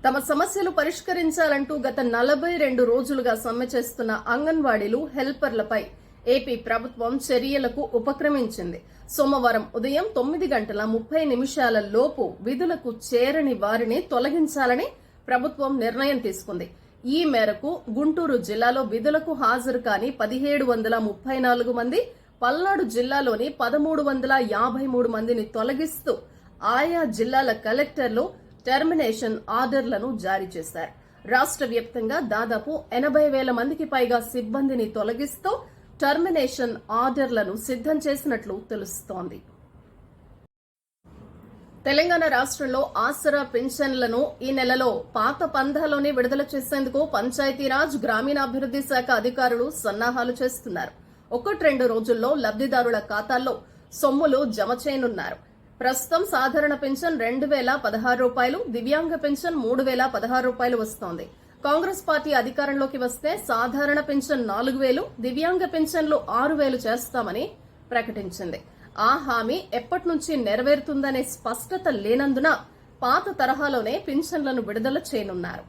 తమ సమస్యలు పరిష్కరించాలంటూ గత 42 రోజులుగా సమ్మె చేస్తున్న అంగన్వాడీలు హెల్పర్లపై ఏపీ ప్రభుత్వం చర్యలకు ఉపక్రమించింది. సోమవారం ఉదయం 9:30 లోపు విధులకు చేరని వారిని తొలగించాలని ప్రభుత్వం నిర్ణయం తీసుకుంది. ఈ మేరకు గుంటూరు జిల్లాలో విధులకు హాజరు కాని 1734 మంది, పల్నాడు జిల్లాలోని 1353 మందిని తొలగిస్తూ ఆయా జిల్లాల కలెక్టర్లు టెర్మినేషన్ ఆర్డర్లను జారీ చేశారు. రాష్ట్ర వ్యాప్తంగా దాదాపు 80,000 మందికి పైగా సిబ్బందిని తొలగిస్తూ టెర్మినేషన్ ఆర్డర్లను సిద్ధం చేసినట్లు తెలుస్తోంది. తెలంగాణ రాష్ట్రంలో ఆసరా పింఛన్లను ఈ నెలలో పాత పందాలోనే విడుదల చేసేందుకు పంచాయతీరాజ్ గ్రామీణాభివృద్ది శాఖ అధికారులు సన్నాహాలు చేస్తున్నారు. 1-2 రోజుల్లో లబ్దిదారుల ఖాతాల్లో సొమ్ములు జమ చేయనున్నారు. ప్రస్తుతం సాధారణ పింఛన్ 2,016 రూపాయలు, దివ్యాంగ పింఛన్ 3,016 రూపాయలు వస్తోంది. కాంగ్రెస్ పార్టీ అధికారంలోకి వస్తే సాధారణ పింఛన్ 4,000, దివ్యాంగ పింఛన్లు 6,000 చేస్తామని ప్రకటించింది. ఆ హామీ ఎప్పటి నుంచి నెరవేరుతుందనే స్పష్టత లేనందున పాత తరహాలోనే పింఛన్లను విడుదల చేయనున్నారు.